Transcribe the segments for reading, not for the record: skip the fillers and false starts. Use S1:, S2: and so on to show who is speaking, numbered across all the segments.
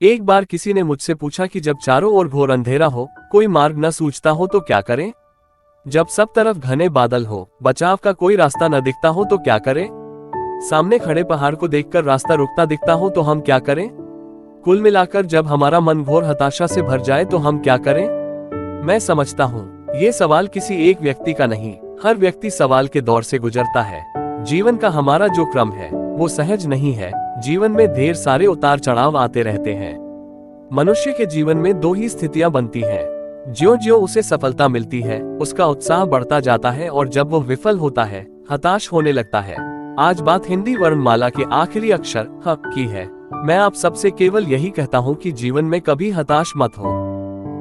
S1: एक बार किसी ने मुझसे पूछा कि जब चारों ओर घोर अंधेरा हो, कोई मार्ग न सूझता हो तो क्या करें? जब सब तरफ घने बादल हो, बचाव का कोई रास्ता न दिखता हो तो क्या करें? सामने खड़े पहाड़ को देखकर रास्ता रुकता दिखता हो तो हम क्या करें? कुल मिलाकर जब हमारा मन घोर हताशा से भर जाए तो हम क्या करें? मैं समझता हूँ ये सवाल किसी एक व्यक्ति का नहीं, हर व्यक्ति सवाल के दौर से गुजरता है। जीवन का हमारा जो क्रम है वो सहज नहीं है। जीवन में ढेर सारे उतार चढ़ाव आते रहते हैं। मनुष्य के जीवन में दो ही स्थितियां बनती हैं। ज्यों-ज्यों उसे सफलता मिलती है, उसका उत्साह बढ़ता जाता है और जब वो विफल होता है, हताश होने लगता है। आज बात हिंदी वर्णमाला के आखिरी अक्षर ह की है। मैं आप सबसे केवल यही कहता हूँ कि जीवन में कभी हताश मत हो।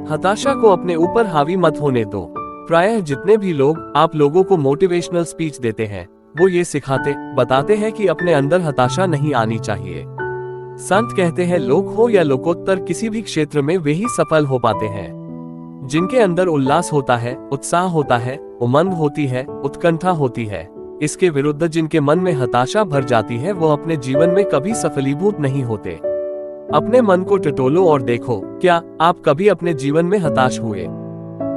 S1: हताशा को अपने ऊपर हावी मत होने दो। प्रायः जितने भी लोग आप लोगों को मोटिवेशनल स्पीच देते हैं, वो ये सिखाते बताते हैं कि अपने अंदर हताशा नहीं आनी चाहिए। संत कहते हैं लोक हो या लोकोत्तर, किसी भी क्षेत्र में वे ही सफल हो पाते हैं जिनके अंदर उल्लास होता है, उत्साह होता है, उमंग होती है, उत्कंठा होती है। इसके विरुद्ध जिनके मन में हताशा भर जाती है वो अपने जीवन में कभी सफलीभूत नहीं होते। अपने मन को टटोलो और देखो, क्या आप कभी अपने जीवन में हताश हुए?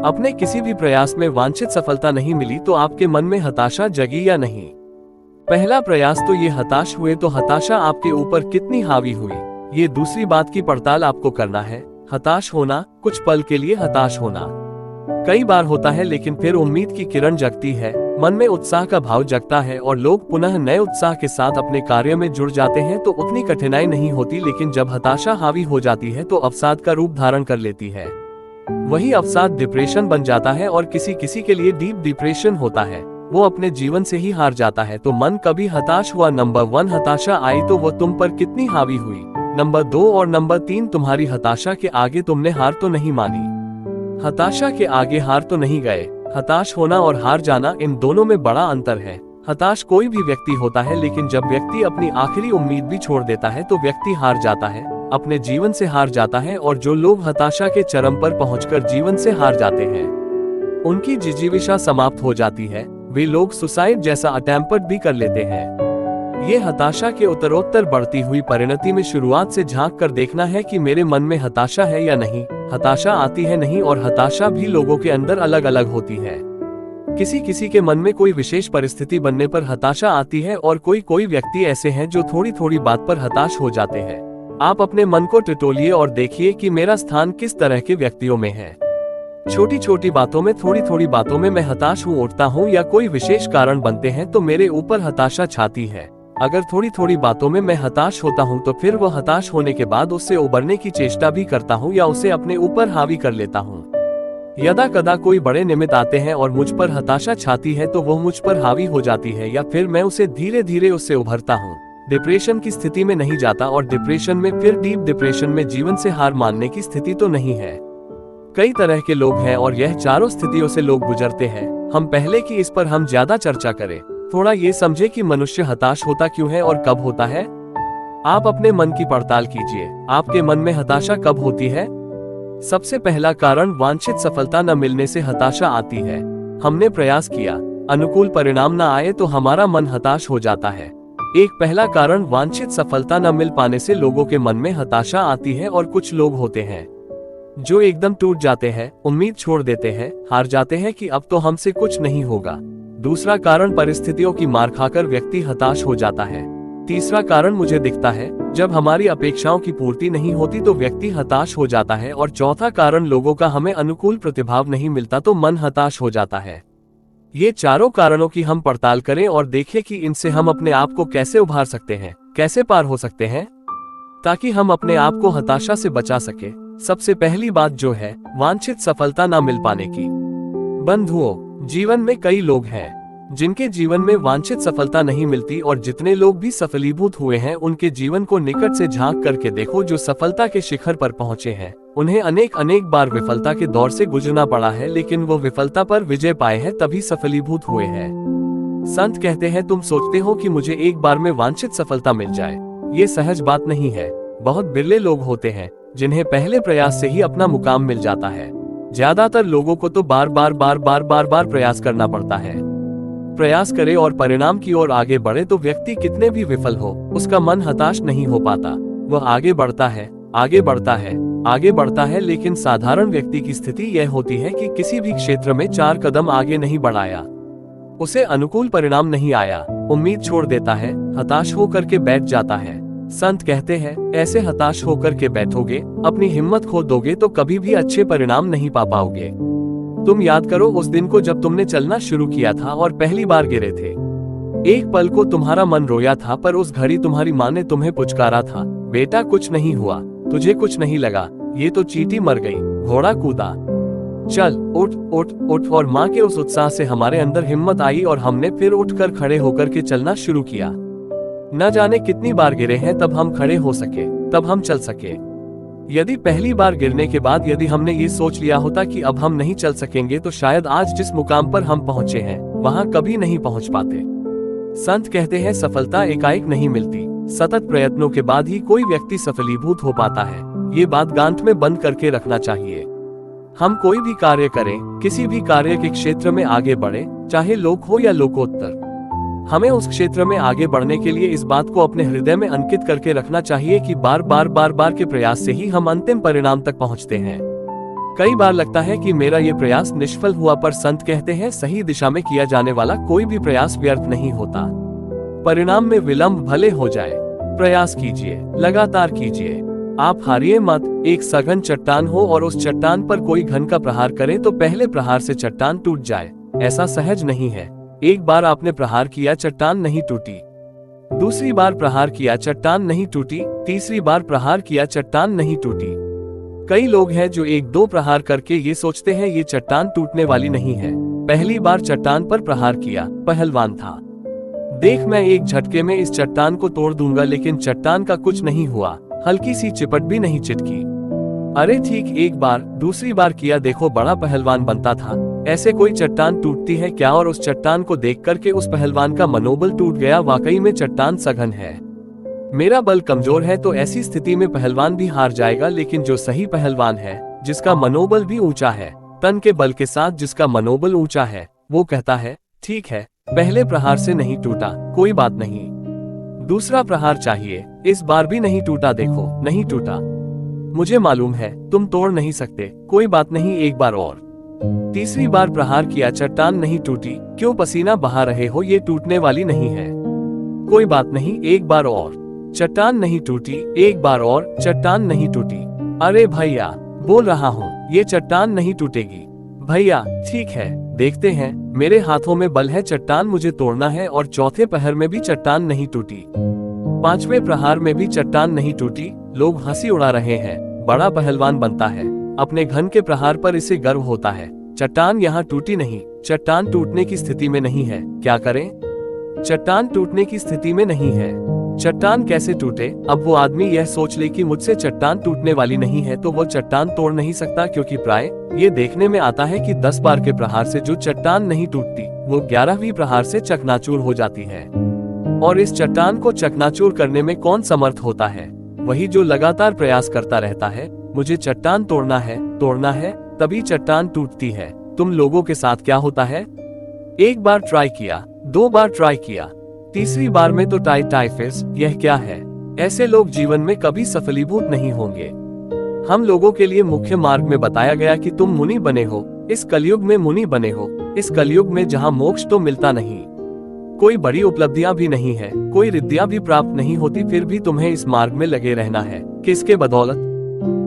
S1: अपने किसी भी प्रयास में वांछित सफलता नहीं मिली तो आपके मन में हताशा जगी या नहीं? पहला प्रयास तो ये हताश हुए तो हताशा आपके ऊपर कितनी हावी हुई, ये दूसरी बात की पड़ताल आपको करना है। हताश होना, कुछ पल के लिए हताश होना कई बार होता है, लेकिन फिर उम्मीद की किरण जगती है, मन में उत्साह का भाव जगता है और लोग पुनः नए उत्साह के साथ अपने कार्य में जुड़ जाते हैं तो उतनी कठिनाई नहीं होती। लेकिन जब हताशा हावी हो जाती है तो अवसाद का रूप धारण कर लेती है। वही अवसाद डिप्रेशन बन जाता है और किसी किसी के लिए डीप डिप्रेशन होता है, वो अपने जीवन से ही हार जाता है। तो मन कभी हताश हुआ? नंबर 1, हताशा आई तो वो तुम पर कितनी हावी हुई? नंबर 2 और नंबर 3, तुम्हारी हताशा के आगे तुमने हार तो नहीं मानी? हताशा के आगे हार तो नहीं गए? हताश होना और हार जाना, इन दोनों में बड़ा अंतर है। हताश कोई भी व्यक्ति होता है, लेकिन जब व्यक्ति अपनी आखिरी उम्मीद भी छोड़ देता है तो व्यक्ति हार जाता है, अपने जीवन से हार जाता है। और जो लोग हताशा के चरम पर पहुंचकर जीवन से हार जाते हैं, उनकी जिजीविषा समाप्त हो जाती है। वे लोग सुसाइड जैसा अटेम्प्ट भी कर लेते हैं। ये हताशा के उत्तरोत्तर बढ़ती हुई परिणति में शुरुआत से झांक कर देखना है कि मेरे मन में हताशा है या नहीं। हताशा आती है नहीं, और हताशा भी लोगों के अंदर अलग अलग होती है। किसी किसी के मन में कोई विशेष परिस्थिति बनने पर हताशा आती है और कोई व्यक्ति ऐसे हैं जो थोड़ी थोड़ी बात पर हताश हो जाते हैं। आप अपने मन को टटोलिए और देखिए कि मेरा स्थान किस तरह के व्यक्तियों में है। छोटी छोटी बातों में, थोड़ी थोड़ी बातों में मैं हताश हूँ, उठता हूँ या कोई विशेष कारण बनते हैं तो मेरे ऊपर हताशा छाती है। अगर थोड़ी थोड़ी बातों में मैं हताश होता हूँ तो फिर वह हताश होने के बाद उससे उबरने की चेष्टा भी करता हूँ या उसे अपने ऊपर हावी कर लेता हूँ। यदा कदा कोई बड़े निमित्त आते हैं और मुझ पर हताशा छाती है तो वह मुझ पर हावी हो जाती है, या फिर मैं उसे धीरे धीरे उससे उभरता हूँ। डिप्रेशन की स्थिति में नहीं जाता, और डिप्रेशन में फिर डीप डिप्रेशन में जीवन से हार मानने की स्थिति तो नहीं है। कई तरह के लोग हैं और यह चारों स्थितियों से लोग गुजरते हैं। हम पहले की इस पर हम ज्यादा चर्चा करें, थोड़ा ये समझे कि मनुष्य हताश होता क्यों है और कब होता है। आप अपने मन की पड़ताल कीजिए, आपके मन में हताशा कब होती है? सबसे पहला कारण, वांछित सफलता न मिलने से हताशा आती है। हमने प्रयास किया, अनुकूल परिणाम न आए तो हमारा मन हताश हो जाता है। एक पहला कारण, वांछित सफलता न मिल पाने से लोगों के मन में हताशा आती है। और कुछ लोग होते हैं जो एकदम टूट जाते हैं, उम्मीद छोड़ देते हैं, हार जाते हैं कि अब तो हमसे कुछ नहीं होगा। दूसरा कारण, परिस्थितियों की मार खाकर व्यक्ति हताश हो जाता है। तीसरा कारण मुझे दिखता है, जब हमारी अपेक्षाओं की पूर्ति नहीं होती तो व्यक्ति हताश हो जाता है। और चौथा कारण, लोगों का हमें अनुकूल प्रतिभाव नहीं मिलता तो मन हताश हो जाता है। ये चारों कारणों की हम पड़ताल करें और देखें कि इनसे हम अपने आप को कैसे उभार सकते हैं, कैसे पार हो सकते हैं, ताकि हम अपने आप को हताशा से बचा सके। सबसे पहली बात जो है, वांछित सफलता ना मिल पाने की। बंधुओं, जीवन में कई लोग हैं जिनके जीवन में वांछित सफलता नहीं मिलती, और जितने लोग भी सफलीभूत हुए हैं उनके जीवन को निकट से झांक करके देखो। जो सफलता के शिखर पर पहुंचे हैं उन्हें अनेक अनेक बार विफलता के दौर से गुजरना पड़ा है, लेकिन वो विफलता पर विजय पाए हैं, तभी सफलीभूत हुए हैं। संत कहते हैं, तुम सोचते हो कि मुझे एक बार में वांछित सफलता मिल जाए, ये सहज बात नहीं है। बहुत बिरले लोग होते हैं जिन्हें पहले प्रयास से ही अपना मुकाम मिल जाता है। ज्यादातर लोगों को तो बार बार प्रयास करना पड़ता है। प्रयास करे और परिणाम की ओर आगे बढ़े तो व्यक्ति कितने भी विफल हो, उसका मन हताश नहीं हो पाता। वह आगे बढ़ता है, आगे बढ़ता है, लेकिन साधारण व्यक्ति की स्थिति यह होती है कि किसी भी क्षेत्र में 4 कदम आगे नहीं बढ़ाया, उसे अनुकूल परिणाम नहीं आया, उम्मीद छोड़ देता है, हताश होकर के बैठ जाता है। संत कहते हैं, ऐसे हताश होकर के बैठोगे, अपनी हिम्मत खो दोगे तो कभी भी अच्छे परिणाम नहीं पा पाओगे। तुम याद करो उस दिन को जब तुमने चलना शुरू किया था और पहली बार गिरे थे। एक पल को तुम्हारा मन रोया था, पर उस घड़ी तुम्हारी माँ ने तुम्हें पुचकारा था, बेटा कुछ नहीं हुआ, तुझे कुछ नहीं लगा, ये तो चींटी मर गई, घोड़ा कूदा, चल उठ उठ उठ। और माँ के उस उत्साह से हमारे अंदर हिम्मत आई और हमने फिर उठकर खड़े होकर के चलना शुरू किया। न जाने कितनी बार गिरे हैं, तब हम खड़े हो सके, तब हम चल सके। यदि पहली बार गिरने के बाद यदि हमने ये सोच लिया होता कि अब हम नहीं चल सकेंगे, तो शायद आज जिस मुकाम पर हम पहुंचे हैं वहां कभी नहीं पहुंच पाते। संत कहते हैं, सफलता एकाएक नहीं मिलती, सतत प्रयत्नों के बाद ही कोई व्यक्ति सफलीभूत हो पाता है। ये बात गांठ में बंद करके रखना चाहिए। हम कोई भी कार्य करें, किसी भी कार्य के क्षेत्र में आगे बढ़े, चाहे लोक हो या लोकोत्तर, हमें उस क्षेत्र में आगे बढ़ने के लिए इस बात को अपने हृदय में अंकित करके रखना चाहिए कि बार बार के प्रयास से ही हम अंतिम परिणाम तक पहुंचते हैं। कई बार लगता है कि मेरा ये प्रयास निष्फल हुआ, पर संत कहते हैं, सही दिशा में किया जाने वाला कोई भी प्रयास व्यर्थ नहीं होता। परिणाम में विलंब भले हो जाए, प्रयास कीजिए, लगातार कीजिए, आप हारिए मत। एक सघन चट्टान हो और उस चट्टान पर कोई घन का प्रहार करे तो पहले प्रहार से चट्टान टूट जाए, ऐसा सहज नहीं है। एक बार आपने प्रहार किया, चट्टान नहीं टूटी, दूसरी बार प्रहार किया, चट्टान नहीं टूटी, तीसरी बार प्रहार किया, चट्टान नहीं टूटी। कई लोग हैं जो 1-2 प्रहार करके ये सोचते हैं ये चट्टान टूटने वाली नहीं है। पहली बार चट्टान पर प्रहार किया, पहलवान था, देख मैं एक झटके में इस चट्टान को तोड़ दूंगा, लेकिन चट्टान का कुछ नहीं हुआ, हल्की सी चिपट भी नहीं चिटकी। अरे ठीक एक बार, दूसरी बार किया, देखो बड़ा पहलवान बनता था। ऐसे कोई चट्टान टूटती है क्या? और उस चट्टान को देख करके उस पहलवान का मनोबल टूट गया। वाकई में चट्टान सघन है, मेरा बल कमजोर है, तो ऐसी स्थिति में पहलवान भी हार जाएगा। लेकिन जो सही पहलवान है, जिसका मनोबल भी ऊंचा है, तन के बल के साथ जिसका मनोबल ऊंचा है, वो कहता है ठीक है, पहले प्रहार से नहीं टूटा, कोई बात नहीं, दूसरा प्रहार चाहिए, इस बार भी नहीं टूटा, देखो नहीं टूटा, मुझे मालूम है तुम तोड़ नहीं सकते, कोई बात नहीं, एक बार और। तीसरी बार प्रहार किया, चट्टान नहीं टूटी, क्यों पसीना बहा रहे हो, ये टूटने वाली नहीं है, कोई बात नहीं, एक बार और। चट्टान नहीं टूटी, एक बार और, चट्टान नहीं टूटी। अरे भैया बोल रहा हूँ, ये चट्टान नहीं टूटेगी। भैया ठीक है, देखते हैं, मेरे हाथों में बल है, चट्टान मुझे तोड़ना है। और चौथे प्रहार में भी चट्टान नहीं टूटी, 5वें प्रहार में भी चट्टान नहीं टूटी। लोग हंसी उड़ा रहे हैं, बड़ा पहलवान बनता है, अपने घन के प्रहार पर इसे गर्व होता है। चट्टान यहाँ टूटी नहीं, चट्टान टूटने की स्थिति में नहीं है, क्या करें? चट्टान टूटने की स्थिति में नहीं है, चट्टान कैसे टूटे? अब वो आदमी यह सोच ले कि मुझसे चट्टान टूटने वाली नहीं है, तो वो चट्टान तोड़ नहीं सकता, क्योंकि प्राय ये देखने में आता है कि 10 बार के प्रहार से जो चट्टान नहीं टूटती, वो 11वीं प्रहार से चकनाचूर हो जाती है। और इस चट्टान को चकनाचूर करने में कौन समर्थ होता है? वही जो लगातार प्रयास करता रहता है, मुझे चट्टान तोड़ना है, तभी चट्टान टूटती है। तुम लोगों के साथ क्या होता है? एक बार ट्राई किया, 2 बार ट्राई किया, तीसरी बार में तो टाइफिस, यह क्या है? ऐसे लोग जीवन में कभी सफलीभूत नहीं होंगे। हम लोगों के लिए मुख्य मार्ग में बताया गया कि तुम मुनि बने हो, इस कलयुग में मुनि बने हो, इस कलयुग में जहाँ मोक्ष तो मिलता नहीं, कोई बड़ी उपलब्धियां भी नहीं है, कोई रिद्धियां भी प्राप्त नहीं होती, फिर भी तुम्हें इस मार्ग में लगे रहना है। किसके बदौलत?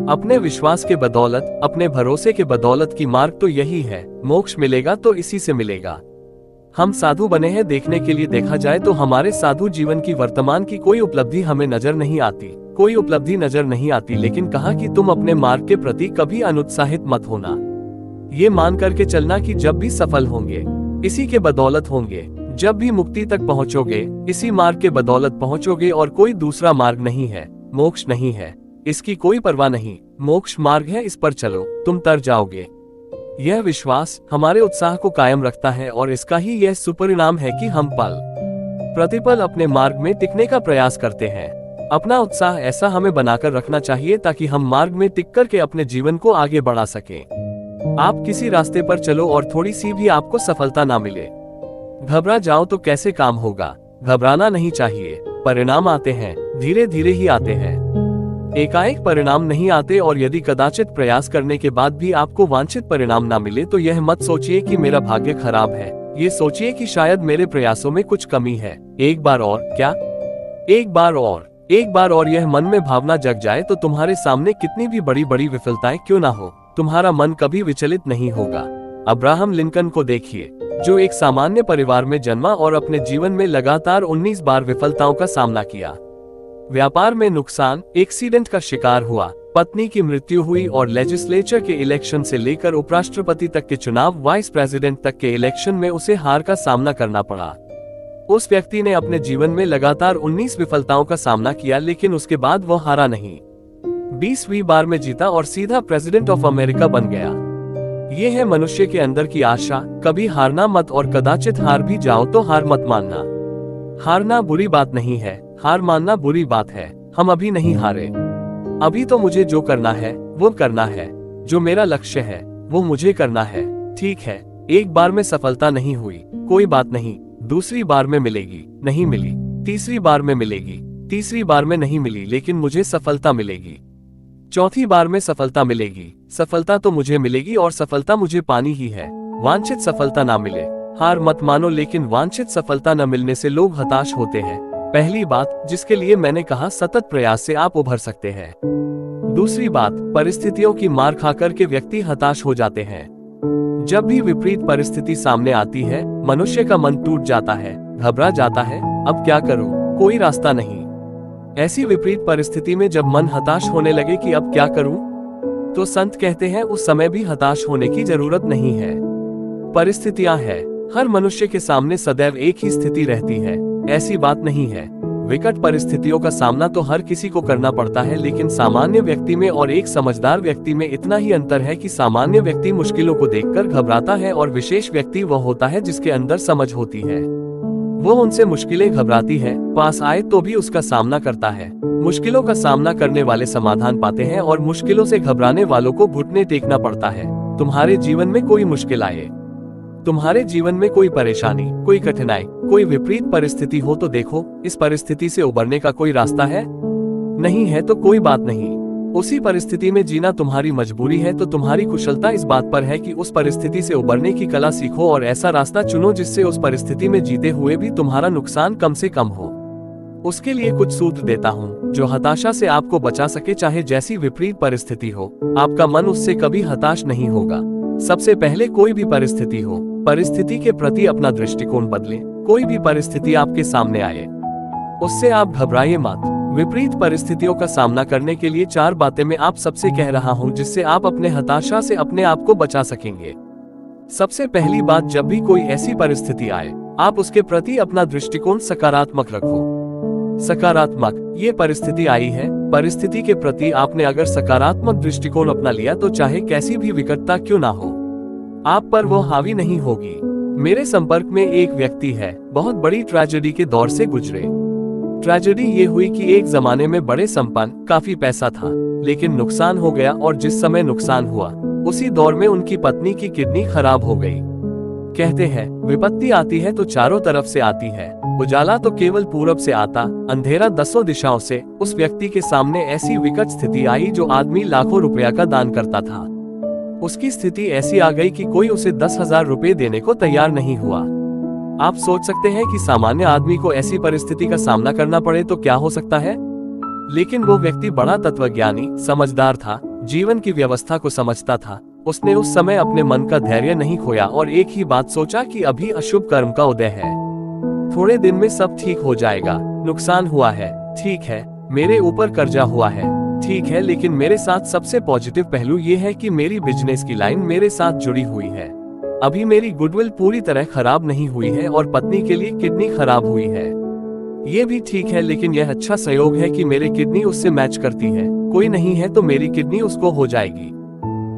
S1: अपने विश्वास के बदौलत, अपने भरोसे के बदौलत की मार्ग तो यही है। मोक्ष मिलेगा तो इसी से मिलेगा। हम साधु बने हैं देखने के लिए, देखा जाए तो हमारे साधु जीवन की वर्तमान की कोई उपलब्धि हमें नजर नहीं आती, कोई उपलब्धि नजर नहीं आती। लेकिन कहा कि तुम अपने मार्ग के प्रति कभी अनुत्साहित मत होना, ये मान करके चलना कि जब भी सफल होंगे इसी के बदौलत होंगे, जब भी मुक्ति तक पहुंचोगे इसी मार्ग के बदौलत पहुंचोगे, और कोई दूसरा मार्ग नहीं है, मोक्ष नहीं है, इसकी कोई परवाह नहीं। मोक्ष मार्ग है, इस पर चलो, तुम तर जाओगे। यह विश्वास हमारे उत्साह को कायम रखता है, और इसका ही यह सुपरिणाम है कि हम पल प्रतिपल अपने मार्ग में टिकने का प्रयास करते हैं। अपना उत्साह ऐसा हमें बनाकर रखना चाहिए ताकि हम मार्ग में टिक कर के अपने जीवन को आगे बढ़ा सकें। आप किसी रास्ते पर चलो और थोड़ी सी भी आपको सफलता ना मिले, घबरा जाओ तो कैसे काम होगा? घबराना नहीं चाहिए, परिणाम आते हैं, धीरे धीरे ही आते हैं। एकाएक परिणाम नहीं आते और यदि कदाचित प्रयास करने के बाद भी आपको वांछित परिणाम ना मिले तो यह मत सोचिए कि मेरा भाग्य खराब है, ये सोचिए कि शायद मेरे प्रयासों में कुछ कमी है। एक बार और, क्या एक बार और यह मन में भावना जग जाए तो तुम्हारे सामने कितनी भी बड़ी बड़ी विफलताएं क्यों ना हो, तुम्हारा मन कभी विचलित नहीं होगा। अब्राहम लिंकन को देखिए, जो एक सामान्य परिवार में जन्मा और अपने जीवन में लगातार 19 बार विफलताओं का सामना किया। व्यापार में नुकसान, एक्सीडेंट का शिकार हुआ, पत्नी की मृत्यु हुई और लेजिस्लेचर के इलेक्शन से लेकर उपराष्ट्रपति तक के चुनाव, वाइस प्रेसिडेंट तक के इलेक्शन में उसे हार का सामना करना पड़ा। उस व्यक्ति ने अपने जीवन में लगातार 19 विफलताओं का सामना किया, लेकिन उसके बाद वो हारा नहीं। 20वीं बार में जीता और सीधा प्रेसिडेंट ऑफ अमेरिका बन गया। ये है मनुष्य के अंदर की आशा। कभी हारना मत, और कदाचित हार भी जाओ तो हार मत मानना। हारना बुरी बात नहीं है, हार मानना बुरी बात है। हम अभी नहीं हारे, अभी तो मुझे जो करना है वो करना है, जो मेरा लक्ष्य है वो मुझे करना है। ठीक है, एक बार में सफलता नहीं हुई, कोई बात नहीं, दूसरी बार में मिलेगी, नहीं मिली, तीसरी बार में मिलेगी, तीसरी बार में नहीं मिली, लेकिन मुझे सफलता मिलेगी। चौथी बार में सफलता मिलेगी, सफलता तो मुझे मिलेगी और सफलता मुझे पानी ही है। वांछित सफलता ना मिले, हार मत मानो, लेकिन वांछित सफलता न मिलने से लोग हताश होते हैं। पहली बात, जिसके लिए मैंने कहा, सतत प्रयास से आप उभर सकते हैं। दूसरी बात, परिस्थितियों की मार खाकर के व्यक्ति हताश हो जाते हैं। जब भी विपरीत परिस्थिति सामने आती है, मनुष्य का मन टूट जाता है, घबरा जाता है। अब क्या करूं, कोई रास्ता नहीं। ऐसी विपरीत परिस्थिति में जब मन हताश होने लगे कि अब क्या करूं, तो संत कहते हैं उस समय भी हताश होने की जरूरत नहीं है। परिस्थितियां हैं, हर मनुष्य के सामने सदैव एक ही स्थिति रहती है, ऐसी बात नहीं है। विकट परिस्थितियों का सामना तो हर किसी को करना पड़ता है, लेकिन सामान्य व्यक्ति में और एक समझदार व्यक्ति में इतना ही अंतर है कि सामान्य व्यक्ति मुश्किलों को देखकर घबराता है और विशेष व्यक्ति वह होता है जिसके अंदर समझ होती है। वो उनसे मुश्किलें घबराती है, पास आए तो भी उसका सामना करता है। मुश्किलों का सामना करने वाले समाधान पाते हैं और मुश्किलों से घबराने वालों को घुटने टेकना पड़ता है। तुम्हारे जीवन में कोई मुश्किल आए, तुम्हारे जीवन में कोई परेशानी, कोई कठिनाई, कोई विपरीत परिस्थिति हो तो देखो, इस परिस्थिति से उबरने का कोई रास्ता है? नहीं है तो कोई बात नहीं। उसी परिस्थिति में जीना तुम्हारी मजबूरी है, तो तुम्हारी कुशलता इस बात पर है कि उस परिस्थिति से उबरने की कला सीखो और ऐसा रास्ता चुनो जिससे उस परिस्थिति में जीते हुए भी तुम्हारा नुकसान कम से कम हो। उसके लिए कुछ सूत्र देता हूँ जो हताशा से आपको बचा सके, चाहे जैसी विपरीत परिस्थिति हो। आपका मन उससे कभी हताश नहीं होगा। सबसे पहले, कोई भी परिस्थिति हो, परिस्थिति के प्रति अपना दृष्टिकोण बदलें। कोई भी परिस्थिति आपके सामने आए, उससे आप घबराइए मत। विपरीत परिस्थितियों का सामना करने के लिए 4 बातें मैं आप सबसे कह रहा हूं, जिससे आप अपने हताशा से अपने आप को बचा सकेंगे। सबसे पहली बात, जब भी कोई ऐसी परिस्थिति आए, आप उसके प्रति अपना दृष्टिकोण सकारात्मक रखो। सकारात्मक, ये परिस्थिति आई है, परिस्थिति के प्रति आपने अगर सकारात्मक दृष्टिकोण अपना लिया तो चाहे कैसी भी विकटता क्यों ना हो, आप पर वो हावी नहीं होगी। मेरे संपर्क में एक व्यक्ति है, बहुत बड़ी ट्रेजेडी के दौर से गुजरे। ट्रेजेडी ये हुई कि एक जमाने में बड़े संपन्न, काफी पैसा था, लेकिन नुकसान हो गया और जिस समय नुकसान हुआ उसी दौर में उनकी पत्नी की किडनी खराब हो गई। कहते हैं विपत्ति आती है तो चारों तरफ से आती है, उजाला तो केवल पूरब से आता, अंधेरा 10 दिशाओं से। उस व्यक्ति के सामने ऐसी विकट स्थिति आई जो आदमी लाखों रुपया का दान करता था, उसकी स्थिति ऐसी आ गई कि कोई उसे 10,000 रुपए देने को तैयार नहीं हुआ। आप सोच सकते हैं कि सामान्य आदमी को ऐसी परिस्थिति का सामना करना पड़े तो क्या हो सकता है, लेकिन वो व्यक्ति बड़ा तत्वज्ञानी, समझदार था, जीवन की व्यवस्था को समझता था। उसने उस समय अपने मन का धैर्य नहीं खोया और एक ही बात सोचा कि अभी अशुभ कर्म का उदय है, थोड़े दिन में सब ठीक हो जाएगा। नुकसान हुआ है, ठीक है, मेरे ऊपर कर्जा हुआ है, ठीक है, लेकिन मेरे साथ सबसे पॉजिटिव पहलू ये है कि मेरी बिजनेस की लाइन मेरे साथ जुड़ी हुई है। अभी मेरी गुडविल पूरी तरह खराब नहीं हुई है और पत्नी के लिए किडनी खराब हुई है, ये भी ठीक है, लेकिन यह अच्छा संयोग है कि मेरी किडनी उससे मैच करती है। कोई नहीं है तो मेरी किडनी उसको हो जाएगी।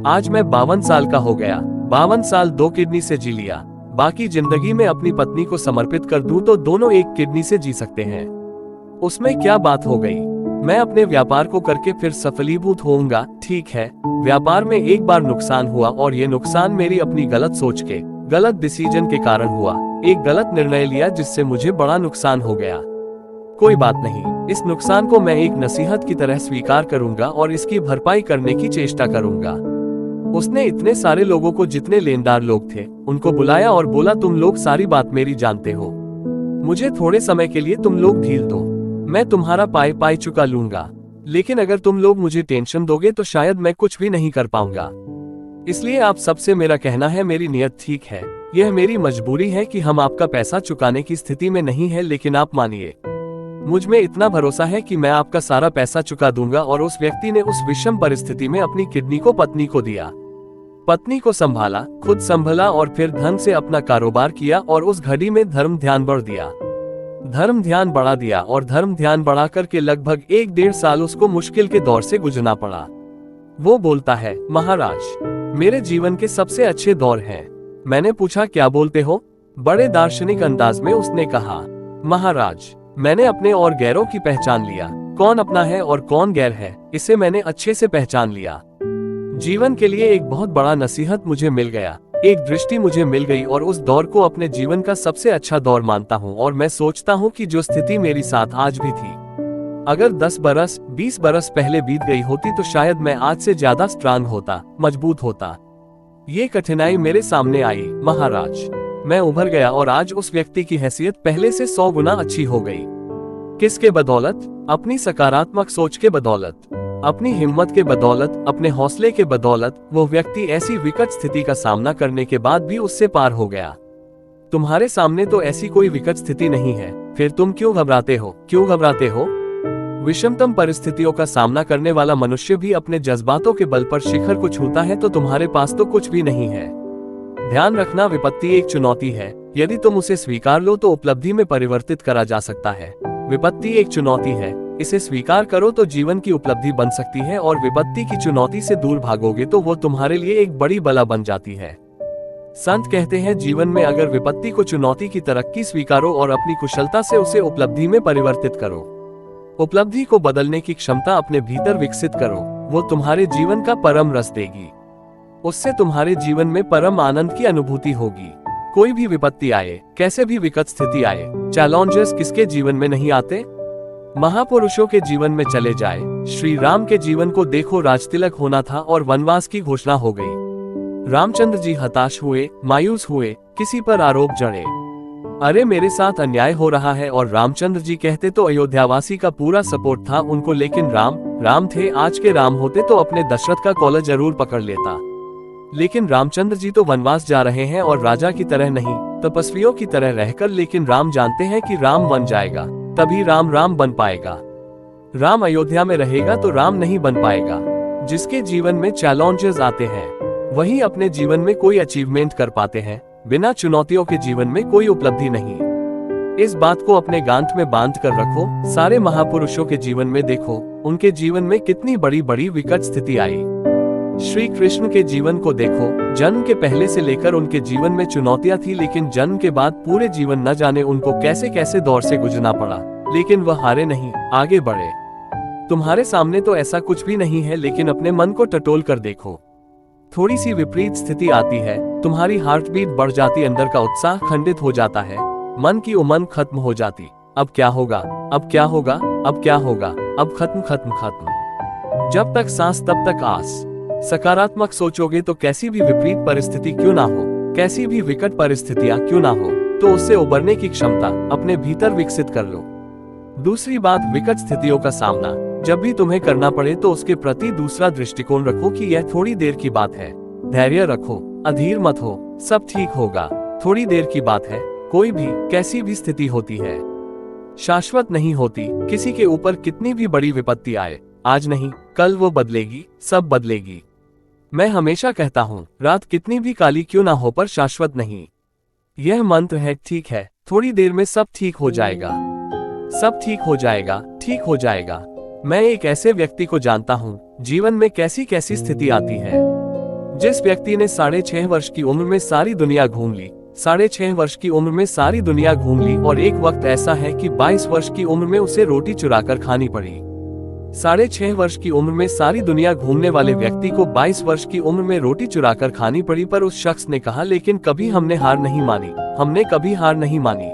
S1: आज मैं 52 साल का हो गया, 52 साल 2 किडनी से जी लिया, बाकी जिंदगी में अपनी पत्नी को समर्पित कर दूं तो दोनों एक किडनी से जी सकते हैं। उसमें क्या बात हो गई, मैं अपने व्यापार को करके फिर सफलीभूत होऊंगा। ठीक है, व्यापार में एक बार नुकसान हुआ और ये नुकसान मेरी अपनी गलत सोच के, गलत डिसीजन के कारण हुआ। एक गलत निर्णय लिया जिससे मुझे बड़ा नुकसान हो गया। कोई बात नहीं, इस नुकसान को मैं एक नसीहत की तरह स्वीकार करूंगा और इसकी भरपाई करने की चेष्टा करूंगा। उसने इतने सारे लोगों को, जितने लेनदार लोग थे, उनको बुलाया और बोला, तुम लोग सारी बात मेरी जानते हो, मुझे थोड़े समय के लिए तुम लोग ढील दो, मैं तुम्हारा पाई चुका लूंगा, लेकिन अगर तुम लोग मुझे टेंशन दोगे तो शायद मैं कुछ भी नहीं कर पाऊंगा। इसलिए आप सबसे मेरा कहना है, मेरी नियत ठीक है, यह मेरी मजबूरी है कि हम आपका पैसा चुकाने की स्थिति में नहीं है, लेकिन आप मानिए, मुझ में इतना भरोसा है कि मैं आपका सारा पैसा चुका दूंगा। और उस व्यक्ति ने उस विषम परिस्थिति में अपनी किडनी को पत्नी को दिया, पत्नी को संभाला, खुद संभला और फिर धन से अपना कारोबार किया और उस घड़ी में धर्म ध्यान बढ़ दिया, धर्म ध्यान बढ़ा दिया और धर्म ध्यान बढ़ा करके लगभग 1-1.5 साल उसको मुश्किल के दौर से गुजरना पड़ा। वो बोलता है, महाराज मेरे जीवन के सबसे अच्छे दौर हैं। मैंने पूछा, क्या बोलते हो? बड़े दार्शनिक अंदाज में उसने कहा, महाराज मैंने अपने और गैरों की पहचान लिया, कौन अपना है और कौन गैर है, इसे मैंने अच्छे से पहचान लिया। जीवन के लिए एक बहुत बड़ा नसीहत मुझे मिल गया, एक दृष्टि मुझे मिल गई और उस दौर को अपने जीवन का सबसे अच्छा दौर मानता हूँ। और मैं सोचता हूँ कि जो स्थिति मेरी साथ आज भी थी, अगर 10 बरस 20 बरस पहले बीत गई होती तो शायद मैं आज से ज्यादा स्ट्रांग होता, मजबूत होता। ये कठिनाई मेरे सामने आई, महाराज मैं उभर गया और आज उस व्यक्ति की हैसियत पहले से 100 गुना अच्छी हो गई। किसके बदौलत? अपनी सकारात्मक सोच के बदौलत, अपनी हिम्मत के बदौलत, अपने हौसले के बदौलत। वो व्यक्ति ऐसी विकट स्थिति का सामना करने के बाद भी उससे पार हो गया। तुम्हारे सामने तो ऐसी कोई विकट स्थिति नहीं है, फिर तुम क्यों घबराते हो? क्यों घबराते हो? विषमतम परिस्थितियों का सामना करने वाला मनुष्य भी अपने जज्बातों के बल पर शिखर को छूता है, तो तुम्हारे पास तो कुछ भी नहीं है। ध्यान रखना, विपत्ति एक चुनौती है, यदि तुम उसे स्वीकार लो तो उपलब्धि में परिवर्तित करा जा सकता है। विपत्ति एक चुनौती है, इसे स्वीकार करो तो जीवन की उपलब्धि बन सकती है, और विपत्ति की चुनौती से दूर भागोगे तो वो तुम्हारे लिए एक बड़ी बला बन जाती है। संत कहते हैं, जीवन में अगर विपत्ति को चुनौती की तरक्की स्वीकारो और अपनी कुशलता से उसे उपलब्धि में परिवर्तित करो। उपलब्धि को बदलने की क्षमता अपने भीतर विकसित करो, वो तुम्हारे जीवन का परम रस देगी। उससे तुम्हारे जीवन में परम आनंद की अनुभूति होगी। कोई भी विपत्ति आए, कैसे भी विकट स्थिति आए, चैलेंजेस किसके जीवन में नहीं आते? महापुरुषों के जीवन में चले जाए। श्री राम के जीवन को देखो, राजतिलक होना था और वनवास की घोषणा हो गई। रामचंद्र जी हताश हुए, मायूस हुए, किसी पर आरोप जड़े, अरे मेरे साथ अन्याय हो रहा है, और रामचंद्र जी कहते तो अयोध्यावासी का पूरा सपोर्ट था उनको, लेकिन राम थे। आज के राम होते तो अपने दशरथ का कॉलर जरूर पकड़ लेता, लेकिन रामचंद्र जी तो वनवास जा रहे हैं और राजा की तरह नहीं, तपस्वियों की तरह रहकर। लेकिन राम जानते हैं कि राम बन जाएगा, तभी राम बन पाएगा। राम अयोध्या में रहेगा तो राम नहीं बन पाएगा। जिसके जीवन में चैलेंजेस आते हैं वही अपने जीवन में कोई अचीवमेंट कर पाते हैं। बिना चुनौतियों के जीवन में कोई उपलब्धि नहीं। इस बात को अपने गांठ में बांध कर रखो। सारे महापुरुषों के जीवन में देखो, उनके जीवन में कितनी बड़ी बड़ी विकट स्थिति आई। श्री कृष्ण के जीवन को देखो, जन्म के पहले से लेकर उनके जीवन में चुनौतियां थी, लेकिन जन्म के बाद पूरे जीवन न जाने उनको कैसे कैसे दौर से गुजरना पड़ा, लेकिन वह हारे नहीं, आगे बढ़े। तुम्हारे सामने तो ऐसा कुछ भी नहीं है, लेकिन अपने मन को टटोल कर देखो। थोड़ी सी विपरीत स्थिति आती है, तुम्हारी हार्ट बीट बढ़ जाती, अंदर का उत्साह खंडित हो जाता है, मन की उमंग खत्म हो जाती। अब क्या होगा, अब क्या होगा, अब क्या होगा, अब खत्म खत्म खत्म। जब तक सांस तब तक आस। सकारात्मक सोचोगे तो कैसी भी विपरीत परिस्थिति क्यों ना हो, कैसी भी विकट परिस्थितियां क्यों ना हो, तो उससे उबरने की क्षमता अपने भीतर विकसित कर लो। दूसरी बात, विकट स्थितियों का सामना जब भी तुम्हें करना पड़े तो उसके प्रति दूसरा दृष्टिकोण रखो कि यह थोड़ी देर की बात है। धैर्य रखो, अधीर मत हो, सब ठीक होगा, थोड़ी देर की बात है। कोई भी कैसी भी स्थिति होती है, शाश्वत नहीं होती। किसी के ऊपर कितनी भी बड़ी विपत्ति आए, आज नहीं कल वो बदलेगी, सब बदलेगी। मैं हमेशा कहता हूँ, रात कितनी भी काली क्यों ना हो पर शाश्वत नहीं। यह मंत्र है, ठीक है, थोड़ी देर में सब ठीक हो जाएगा, सब ठीक हो जाएगा, ठीक हो जाएगा। मैं एक ऐसे व्यक्ति को जानता हूँ, जीवन में कैसी कैसी स्थिति आती है। जिस व्यक्ति ने 6.5 वर्ष की उम्र में सारी दुनिया घूम ली, 6.5 वर्ष की उम्र में सारी दुनिया घूम ली, और एक वक्त ऐसा है कि 22 वर्ष की उम्र में उसे रोटी चुराकर खानी पड़ी। 6.5 वर्ष की उम्र में सारी दुनिया घूमने वाले व्यक्ति को 22 वर्ष की उम्र में रोटी चुराकर खानी पड़ी, पर उस शख्स ने कहा, लेकिन कभी हमने हार नहीं मानी, हमने कभी हार नहीं मानी।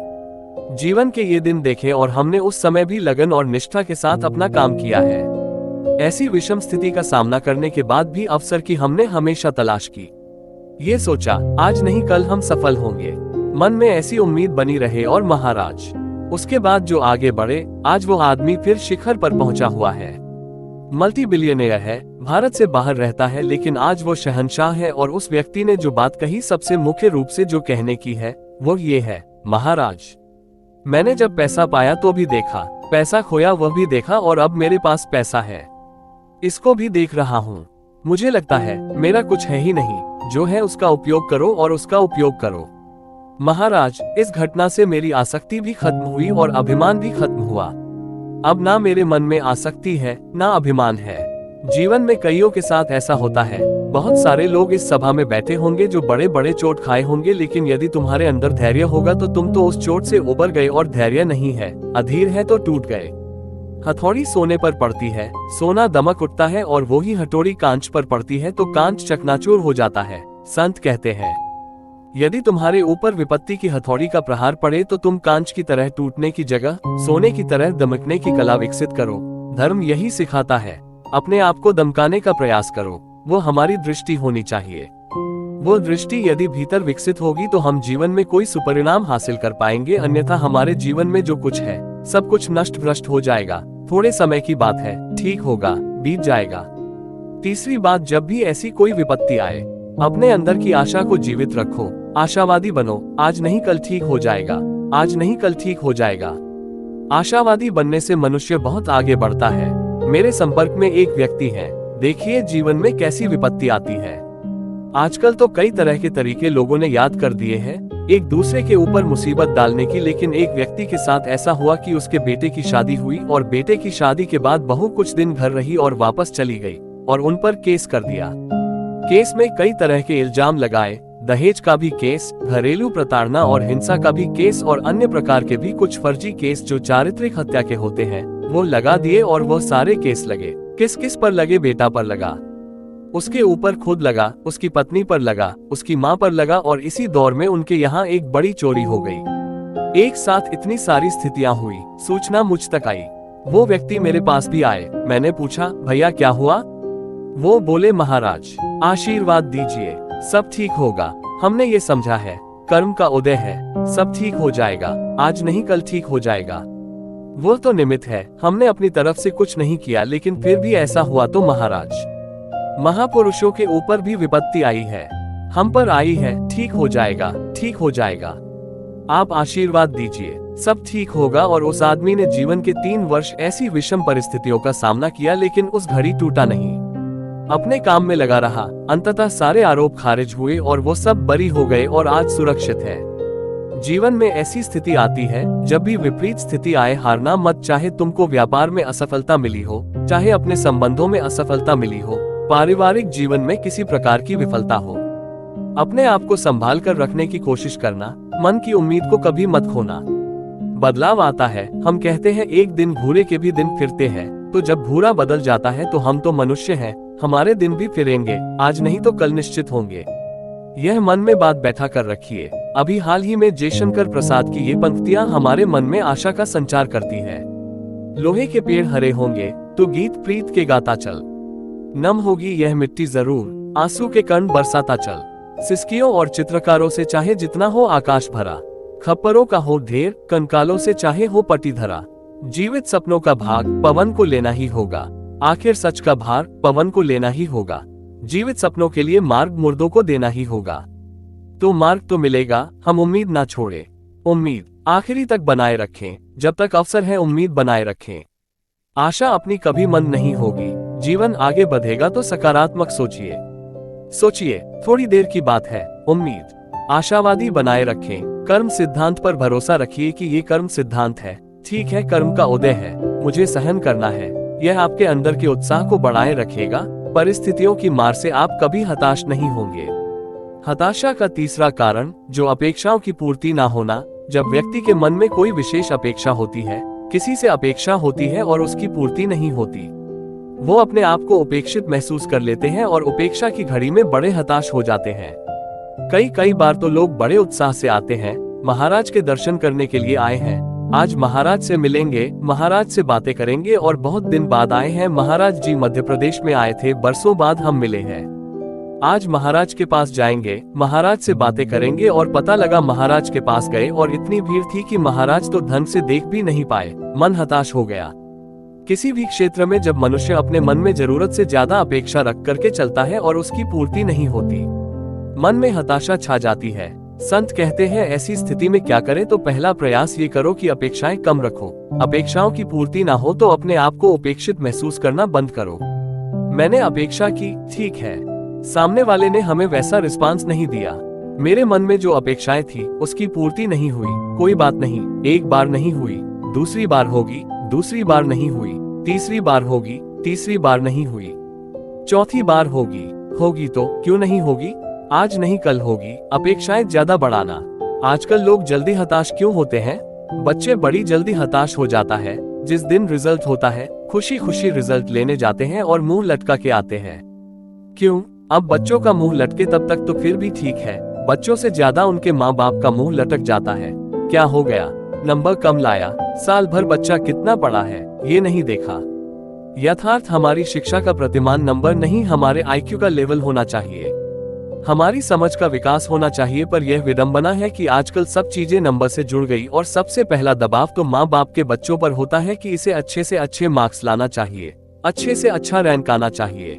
S1: जीवन के ये दिन देखे और हमने उस समय भी लगन और निष्ठा के साथ अपना काम किया है। ऐसी विषम स्थिति का सामना करने के बाद भी अवसर की हमने हमेशा तलाश की। ये सोचा आज नहीं कल हम सफल होंगे, मन में ऐसी उम्मीद बनी रहे और महाराज उसके बाद जो आगे बढ़े, आज वो आदमी फिर शिखर पर पहुंचा हुआ है। मल्टी बिलियनियर है, भारत से बाहर रहता है, लेकिन आज वो शहंशाह है। और उस व्यक्ति ने जो बात कही सबसे मुख्य रूप से जो कहने की है वो ये है, महाराज मैंने जब पैसा पाया तो भी देखा, पैसा खोया वह भी देखा, और अब मेरे पास पैसा है इसको भी देख रहा हूँ। मुझे लगता है मेरा कुछ है ही नहीं, जो है उसका उपयोग करो और उसका उपयोग करो। महाराज इस घटना से मेरी आसक्ति भी खत्म हुई और अभिमान भी खत्म हुआ। अब ना मेरे मन में आसक्ति है ना अभिमान है। जीवन में कईयों के साथ ऐसा होता है। बहुत सारे लोग इस सभा में बैठे होंगे जो बड़े बड़े चोट खाए होंगे, लेकिन यदि तुम्हारे अंदर धैर्य होगा तो तुम तो उस चोट से उबर गए, और धैर्य नहीं है, अधीर है तो टूट गए। हथौड़ी सोने पर पड़ती है, सोना दमक उठता है, और वही हथौड़ी कांच पर पड़ती है तो कांच चकनाचूर हो जाता है। संत कहते हैं यदि तुम्हारे ऊपर विपत्ति की हथौड़ी का प्रहार पड़े तो तुम कांच की तरह टूटने की जगह सोने की तरह दमकने की कला विकसित करो। धर्म यही सिखाता है, अपने आप को दमकाने का प्रयास करो। वो हमारी दृष्टि होनी चाहिए। वो दृष्टि यदि भीतर विकसित होगी तो हम जीवन में कोई सुपरिणाम हासिल कर पाएंगे, अन्यथा हमारे जीवन में जो कुछ है सब कुछ नष्ट भ्रष्ट हो जाएगा। थोड़े समय की बात है, ठीक होगा, बीत जाएगा। तीसरी बात, जब भी ऐसी कोई विपत्ति आए अपने अंदर की आशा को जीवित रखो, आशावादी बनो। आज नहीं कल ठीक हो जाएगा, आज नहीं कल ठीक हो जाएगा। आशावादी बनने से मनुष्य बहुत आगे बढ़ता है। मेरे संपर्क में एक व्यक्ति है, देखिए जीवन में कैसी विपत्ति आती है। आजकल तो कई तरह के तरीके लोगों ने याद कर दिए हैं एक दूसरे के ऊपर मुसीबत डालने की, लेकिन एक व्यक्ति के साथ ऐसा हुआ कि उसके बेटे की शादी हुई और बेटे की शादी के बाद बहू कुछ दिन घर रही और वापस चली गई और उन पर केस कर दिया। केस में कई तरह के इल्जाम लगाए, दहेज का भी केस, घरेलू प्रताड़ना और हिंसा का भी केस, और अन्य प्रकार के भी कुछ फर्जी केस जो चारित्रिक हत्या के होते हैं वो लगा दिए। और वो सारे केस लगे, किस किस पर लगे? बेटा पर लगा, उसके ऊपर खुद लगा, उसकी पत्नी पर लगा, उसकी माँ पर लगा, और इसी दौर में उनके यहाँ एक बड़ी चोरी हो गई। एक साथ इतनी सारी स्थितियां हुई, सूचना मुझ तक आई। वो व्यक्ति मेरे पास भी आए। मैंने पूछा, भैया क्या हुआ? वो बोले, महाराज आशीर्वाद दीजिए, सब ठीक होगा। हमने ये समझा है कर्म का उदय है, सब ठीक हो जाएगा, आज नहीं कल ठीक हो जाएगा। वो तो निमित्त है, हमने अपनी तरफ से कुछ नहीं किया, लेकिन फिर भी ऐसा हुआ तो महाराज महापुरुषों के ऊपर भी विपत्ति आई है, हम पर आई है, ठीक हो जाएगा, ठीक हो जाएगा, आप आशीर्वाद दीजिए, सब ठीक होगा। और उस आदमी ने जीवन के 3 वर्ष ऐसी विषम परिस्थितियों का सामना किया, लेकिन उस घड़ी टूटा नहीं, अपने काम में लगा रहा। अंततः सारे आरोप खारिज हुए और वो सब बरी हो गए और आज सुरक्षित है। जीवन में ऐसी स्थिति आती है, जब भी विपरीत स्थिति आए हारना मत। चाहे तुमको व्यापार में असफलता मिली हो, चाहे अपने संबंधों में असफलता मिली हो, पारिवारिक जीवन में किसी प्रकार की विफलता हो, अपने आप को संभाल कर रखने की कोशिश करना, मन की उम्मीद को कभी मत खोना। बदलाव आता है, हम कहते हैं एक दिन भूरे के भी दिन फिरते हैं, तो जब भूरा बदल जाता है तो हम तो मनुष्य हैं, हमारे दिन भी फिरेंगे, आज नहीं तो कल निश्चित होंगे। यह मन में बात बैठा कर रखिए। अभी हाल ही में जयशंकर प्रसाद की ये पंक्तियां हमारे मन में आशा का संचार करती है। लोहे के पेड़ हरे होंगे तो गीत प्रीत के गाता चल, नम होगी यह मिट्टी जरूर, आंसू के कण बरसाता चल। सिसकियों और चित्रकारों से चाहे जितना हो आकाश भरा, खप्परों का हो ढेर, कंकालों से चाहे हो पटी धरा। जीवित सपनों का भाग पवन को लेना ही होगा, आखिर सच का भार पवन को लेना ही होगा। जीवित सपनों के लिए मार्ग मुर्दों को देना ही होगा, तो मार्ग तो मिलेगा। हम उम्मीद ना छोड़े, उम्मीद आखिरी तक बनाए रखें, जब तक अवसर है उम्मीद बनाए रखें। आशा अपनी कभी मंद नहीं होगी, जीवन आगे बढ़ेगा तो सकारात्मक सोचिए। सोचिए, थोड़ी देर की बात है, उम्मीद आशावादी बनाए रखें। कर्म सिद्धांत पर भरोसा रखिए कि ये कर्म सिद्धांत है, ठीक है, कर्म का उदय है, मुझे सहन करना है। यह आपके अंदर के उत्साह को बढ़ाए रखेगा। परिस्थितियों की मार से आप कभी हताश नहीं होंगे। हताशा का तीसरा कारण जो अपेक्षाओं की पूर्ति ना होना। जब व्यक्ति के मन में कोई विशेष अपेक्षा होती है, किसी से अपेक्षा होती है और उसकी पूर्ति नहीं होती, वो अपने आप को उपेक्षित महसूस कर लेते हैं और उपेक्षा की घड़ी में बड़े हताश हो जाते हैं। कई बार तो लोग बड़े उत्साह से आते हैं, महाराज के दर्शन करने के लिए आए हैं। आज महाराज से मिलेंगे, महाराज से बातें करेंगे और बहुत दिन बाद आए हैं। महाराज जी मध्य प्रदेश में आए थे, बरसों बाद हम मिले हैं। आज महाराज के पास जाएंगे, महाराज से बातें करेंगे। और पता लगा महाराज के पास गए और इतनी भीड़ थी कि महाराज तो ढंग से देख भी नहीं पाए। मन हताश हो गया। किसी भी क्षेत्र में जब मनुष्य अपने मन में जरूरत से ज्यादा अपेक्षा रख करके चलता है और उसकी पूर्ति नहीं होती, मन में हताशा छा जाती है। संत कहते हैं ऐसी स्थिति में क्या करें, तो पहला प्रयास ये करो कि अपेक्षाएं कम रखो। अपेक्षाओं की पूर्ति ना हो तो अपने आप को उपेक्षित महसूस करना बंद करो। मैंने अपेक्षा की, ठीक है, सामने वाले ने हमें वैसा रिस्पांस नहीं दिया। मेरे मन में जो अपेक्षाएं थी उसकी पूर्ति नहीं हुई, कोई बात नहीं। एक बार नहीं हुई, दूसरी बार होगी, दूसरी बार नहीं हुई, तीसरी बार होगी, तीसरी बार नहीं हुई, चौथी बार होगी। होगी तो क्यों नहीं होगी, आज नहीं कल होगी। अपेक्षाएं ज्यादा बढ़ाना। आजकल लोग जल्दी हताश क्यों होते हैं? बच्चे बड़ी जल्दी हताश हो जाता है। जिस दिन रिजल्ट होता है खुशी खुशी रिजल्ट लेने जाते हैं और मुंह लटका के आते हैं। क्यों? अब बच्चों का मुंह लटके तब तक तो फिर भी ठीक है, बच्चों से ज्यादा उनके माँ बाप का मुंह लटक जाता है। क्या हो गया? नंबर कम लाया, साल भर बच्चा कितना पढ़ा है ये नहीं देखा। यथार्थ हमारी शिक्षा का प्रतिमान नंबर नहीं, हमारे आईक्यू का लेवल होना चाहिए, हमारी समझ का विकास होना चाहिए। पर यह विडंबना है कि आजकल सब चीजें नंबर से जुड़ गई और सबसे पहला दबाव तो माँ बाप के बच्चों पर होता है कि इसे अच्छे से अच्छे मार्क्स लाना चाहिए, अच्छे से अच्छा रैंक आना चाहिए।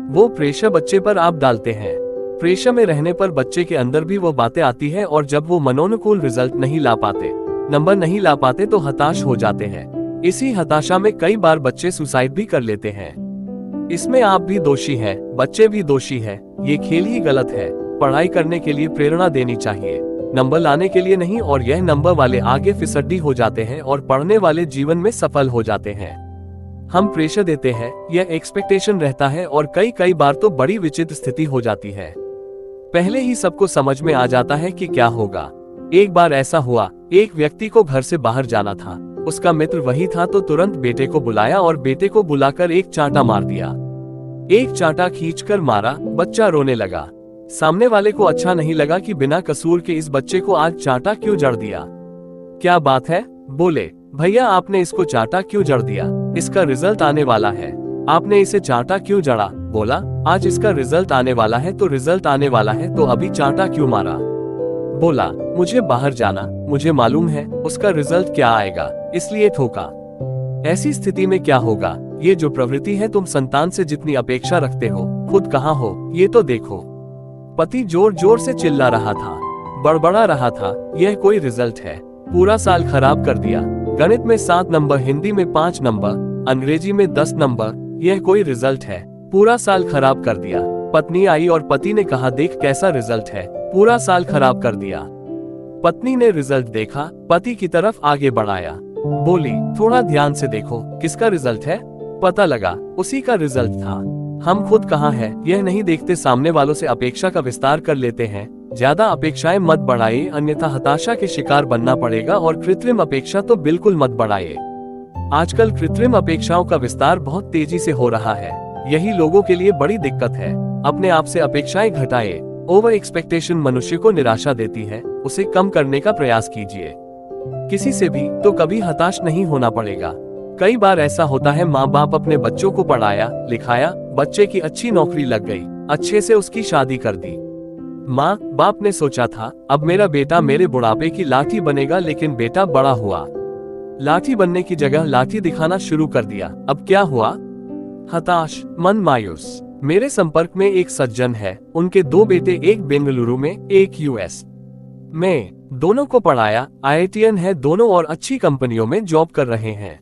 S1: वो प्रेशर बच्चे पर आप डालते हैं। प्रेशर में रहने पर बच्चे के अंदर भी वो बातें आती है और जब वो मनोनुकूल रिजल्ट नहीं ला पाते, नंबर नहीं ला पाते तो हताश हो जाते हैं। इसी हताशा में कई बार बच्चे सुसाइड भी कर लेते हैं। इसमें आप भी दोषी हैं, बच्चे भी दोषी हैं। ये खेल ही गलत है। पढ़ाई करने के लिए प्रेरणा देनी चाहिए, नंबर लाने के लिए नहीं। और यह नंबर वाले आगे फिसड्डी हो जाते हैं और पढ़ने वाले जीवन में सफल हो जाते हैं। हम प्रेशर देते हैं, यह एक्सपेक्टेशन रहता है और कई बार तो बड़ी विचित्र स्थिति हो जाती है। पहले ही सबको समझ में आ जाता है कि क्या होगा। एक बार ऐसा हुआ, एक व्यक्ति को घर से बाहर जाना था, उसका मित्र वही था तो तुरंत बेटे को बुलाया और बेटे को बुलाकर एक चांटा मार दिया। एक चांटा खींचकर मारा, बच्चा रोने लगा। सामने वाले को अच्छा नहीं लगा कि बिना कसूर के इस बच्चे को आज चांटा क्यों जड़ दिया। क्या बात है? बोले, भैया आपने इसको चांटा क्यों जड़ दिया? इसका रिजल्ट आने वाला है, आपने इसे चांटा क्यों जड़ा? बोला, आज इसका रिजल्ट आने वाला है। तो रिजल्ट आने वाला है तो अभी चांटा क्यों मारा? बोला, मुझे बाहर जाना, मुझे मालूम है उसका रिजल्ट क्या आएगा, इसलिए ठोका। ऐसी स्थिति में क्या होगा? ये जो प्रवृत्ति है, तुम संतान से जितनी अपेक्षा रखते हो, खुद कहाँ हो ये तो देखो। पति जोर जोर से चिल्ला रहा था, बड़बड़ा रहा था, यह कोई रिजल्ट है? पूरा साल खराब कर दिया। गणित में 7 नंबर, हिंदी में 5 नंबर, अंग्रेजी में 10 नंबर, यह कोई रिजल्ट है? पूरा साल खराब कर दिया। पत्नी आई और पति ने कहा, देख कैसा रिजल्ट है, पूरा साल खराब कर दिया। पत्नी ने रिजल्ट देखा, पति की तरफ आगे बढ़ाया, बोली, थोड़ा ध्यान से देखो किसका रिजल्ट है। पता लगा उसी का रिजल्ट था। हम खुद कहाँ हैं यह नहीं देखते, सामने वालों से अपेक्षा का विस्तार कर लेते हैं। ज्यादा अपेक्षाएं मत बढ़ाइए, अन्यथा हताशा के शिकार बनना पड़ेगा। और कृत्रिम अपेक्षा तो बिल्कुल मत बढ़ाइए। आजकल कृत्रिम अपेक्षाओं का विस्तार बहुत तेजी से हो रहा है, यही लोगों के लिए बड़ी दिक्कत है। अपने आप से अपेक्षाएं घटाइए। ओवर एक्सपेक्टेशन मनुष्य को निराशा देती है, उसे कम करने का प्रयास कीजिए। किसी से भी तो कभी हताश नहीं होना पड़ेगा। कई बार ऐसा होता है, माँ बाप अपने बच्चों को पढ़ाया लिखाया, बच्चे की अच्छी नौकरी लग गई, अच्छे से उसकी शादी कर दी। माँ बाप ने सोचा था अब मेरा बेटा मेरे बुढ़ापे की लाठी बनेगा, लेकिन बेटा बड़ा हुआ, लाठी बनने की जगह लाठी दिखाना शुरू कर दिया। अब क्या हुआ? हताश, मन मायूस। मेरे संपर्क में एक सज्जन है, उनके 2 बेटे, एक बेंगलुरु में, एक यूएस में। दोनों को पढ़ाया, IITian है दोनों और अच्छी कंपनियों में जॉब कर रहे हैं।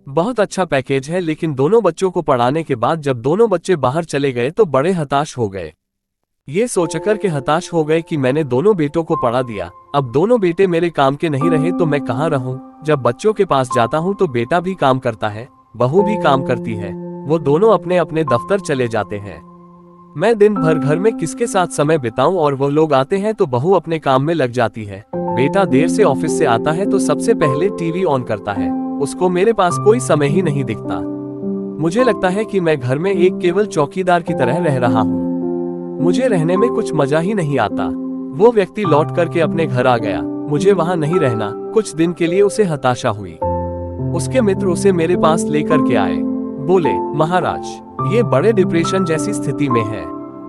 S1: बहुत अच्छा पैकेज है, लेकिन दोनों बच्चों को पढ़ाने के बाद जब दोनों बच्चे बाहर चले गए तो बड़े हताश हो गए। ये सोचकर के हताश हो गए कि मैंने दोनों बेटों को पढ़ा दिया, अब दोनों बेटे मेरे काम के नहीं रहे तो मैं कहाँ रहूं। जब बच्चों के पास जाता हूं तो बेटा भी काम करता है, बहू भी काम करती है, वो दोनों अपने अपने दफ्तर चले जाते हैं। मैं दिन भर घर में किसके साथ समय बिताऊं, और वो लोग आते हैं तो बहू अपने काम में लग जाती है। बेटा देर से ऑफिस से आता है तो सबसे पहले टीवी ऑन करता है, उसको मेरे पास कोई समय ही नहीं दिखता। मुझे लगता है कि मैं घर में एक केवल चौकीदार की तरह रह रहा हूँ, मुझे रहने में कुछ मजा ही नहीं आता। वो व्यक्ति लौट करके अपने घर आ गया, मुझे वहां नहीं रहना। कुछ दिन के लिए उसे हताशा हुई। उसके मित्र उसे मेरे पास लेकर के आए। बोले, महाराज ये बड़े डिप्रेशन जैसी स्थिति में है,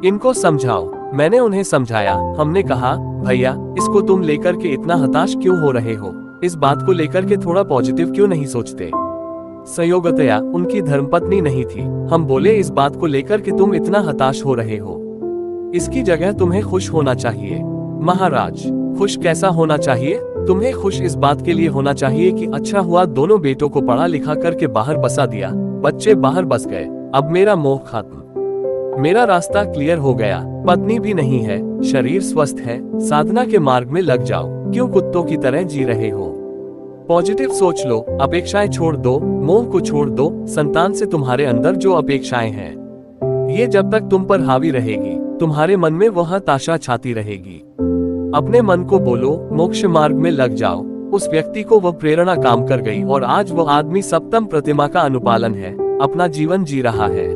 S1: इनको समझाओ। मैंने उन्हें समझाया। हमने कहा, भैया इसको तुम लेकर के इतना हताश क्यों हो रहे हो, इस बात को लेकर के थोड़ा पॉजिटिव क्यों नहीं सोचते। संयोगतया उनकी धर्मपत्नी नहीं थी। हम बोले, इस बात को लेकर के तुम इतना हताश हो रहे हो, इसकी जगह तुम्हें खुश होना चाहिए। महाराज खुश कैसा होना चाहिए? तुम्हें खुश इस बात के लिए होना चाहिए कि अच्छा हुआ दोनों बेटों को पढ़ा लिखा करके बाहर बसा दिया, बच्चे बाहर बस गए, अब मेरा मोह खत्म, मेरा रास्ता क्लियर हो गया, पत्नी भी नहीं है, शरीर स्वस्थ है, साधना के मार्ग में लग जाओ, क्यों कुत्तों की तरह जी रहे हो। पॉजिटिव सोच लो, अपेक्षाएं छोड़ दो, मोह को छोड़ दो। संतान से तुम्हारे अंदर जो अपेक्षाएं हैं, ये जब तक तुम पर हावी रहेगी, तुम्हारे मन में वह हताशा छाती रहेगी। अपने मन को बोलो, मोक्ष मार्ग में लग जाओ। उस व्यक्ति को वह प्रेरणा काम कर गई और आज वह आदमी सप्तम प्रतिमा का अनुपालन है, अपना जीवन जी रहा है,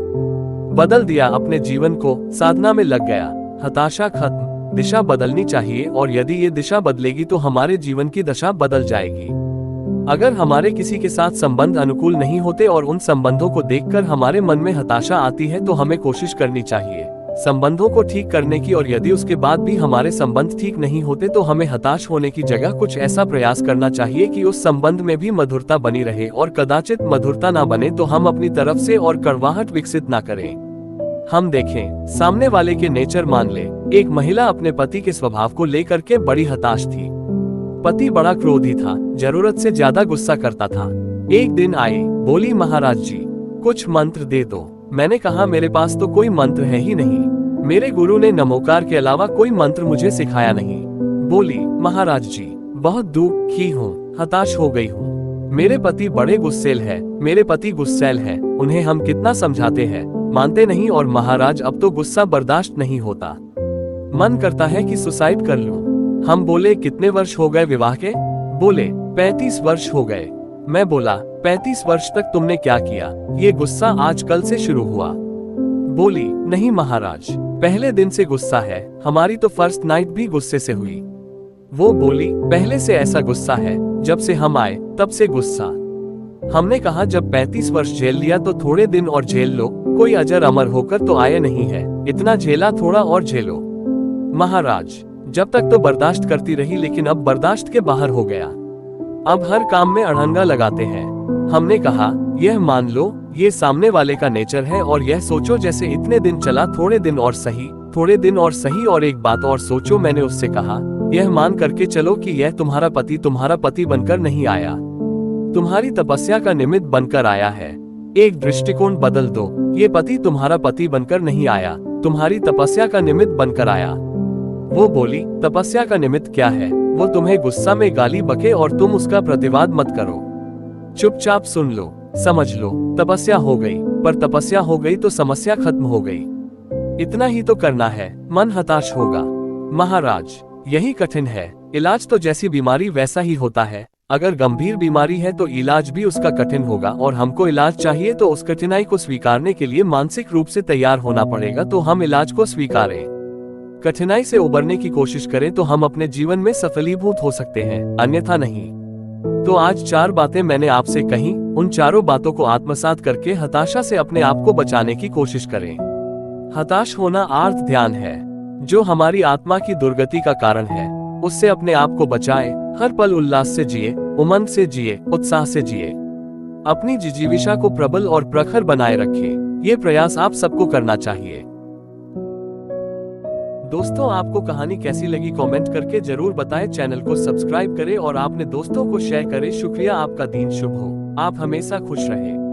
S1: बदल दिया अपने जीवन को, साधना में लग गया, हताशा खत्म। दिशा बदलनी चाहिए और यदि ये दिशा बदलेगी तो हमारे जीवन की दशा बदल जाएगी। अगर हमारे किसी के साथ संबंध अनुकूल नहीं होते और उन संबंधों को देखकर हमारे मन में हताशा आती है तो हमें कोशिश करनी चाहिए संबंधों को ठीक करने की, और यदि उसके बाद भी हमारे संबंध ठीक नहीं होते तो हमें हताश होने की जगह कुछ ऐसा प्रयास करना चाहिए कि उस संबंध में भी मधुरता बनी रहे, और कदाचित मधुरता ना बने तो हम अपनी तरफ से और कड़वाहट विकसित ना करें। हम देखें, सामने वाले के नेचर मान ले। एक महिला अपने पति के स्वभाव को लेकर के बड़ी हताश थी। पति बड़ा क्रोधी था, जरूरत से ज्यादा गुस्सा करता था। एक दिन आई, बोली, महाराज जी कुछ मंत्र दे दो। मैंने कहा, मेरे पास तो कोई मंत्र है ही नहीं, मेरे गुरु ने नमोकार के अलावा कोई मंत्र मुझे सिखाया नहीं। बोली, महाराज जी बहुत दुखी हूँ, हताश हो गई हूँ, मेरे पति बड़े गुस्सेल है, मेरे पति गुस्सैल है, उन्हें हम कितना समझाते हैं, मानते नहीं, और महाराज अब तो गुस्सा बर्दाश्त नहीं होता, मन करता है कि सुसाइड कर लूं। हम बोले, कितने वर्ष हो गए विवाह के? बोले, 35 वर्ष हो गए। मैं बोला, 35 वर्ष तक तुमने क्या किया? ये गुस्सा आज कल से शुरू हुआ? बोली, नहीं महाराज, पहले दिन से गुस्सा है, हमारी तो फर्स्ट नाइट भी गुस्से से हुई। वो बोली, पहले से ऐसा गुस्सा है, जब से हम आए तब से गुस्सा। हमने कहा, जब 35 वर्ष झेल लिया तो थोड़े दिन और झेल लो, कोई अजर अमर होकर तो आए नहीं है, इतना झेला, थोड़ा और झेलो। महाराज जब तक तो बर्दाश्त करती रही, लेकिन अब बर्दाश्त के बाहर हो गया, अब हर काम में अड़ंगा लगाते हैं। हमने कहा, यह मान लो ये सामने वाले का नेचर है, और यह सोचो जैसे इतने दिन चला, थोड़े दिन और सही, थोड़े दिन और सही। और एक बात और सोचो, मैंने उससे कहा, यह मान करके चलो कि यह तुम्हारा पति बनकर नहीं आया, तुम्हारी तपस्या का निमित्त बनकर आया है। एक दृष्टिकोण बदल दो, ये पति तुम्हारा पति बनकर नहीं आया, तुम्हारी तपस्या का निमित्त बनकर आया। वो बोली, तपस्या का निमित्त क्या है? वो तुम्हें गुस्सा में गाली बके और तुम उसका प्रतिवाद मत करो, चुपचाप सुन लो, समझ लो, तपस्या हो गई। पर तपस्या हो गई तो समस्या खत्म हो गई, इतना ही तो करना है, मन हताश होगा। महाराज यही कठिन है, इलाज तो जैसी बीमारी वैसा ही होता है, अगर गंभीर बीमारी है तो इलाज भी उसका कठिन होगा, और हमको इलाज चाहिए तो उस कठिनाई को स्वीकारने के लिए मानसिक रूप से तैयार होना पड़ेगा, तो हम इलाज को स्वीकारें, कठिनाई से उबरने की कोशिश करें तो हम अपने जीवन में सफलीभूत हो सकते हैं, अन्यथा नहीं। तो आज 4 बातें मैंने आपसे कही, उन चारों बातों को आत्मसात करके हताशा से अपने आप को बचाने की कोशिश करें। हताश होना आर्थ ध्यान है, जो हमारी आत्मा की दुर्गति का कारण है, उससे अपने आप को बचाएं। हर पल उल्लास से जिए, उमंग से जिए, उत्साह से जिए, अपनी जिजीविषा को प्रबल और प्रखर बनाए रखें। ये प्रयास आप सबको करना चाहिए। दोस्तों, आपको कहानी कैसी लगी कमेंट करके जरूर बताएं। चैनल को सब्सक्राइब करें और आपने दोस्तों को शेयर करें। शुक्रिया, आपका दिन शुभ हो, आप हमेशा खुश रहें।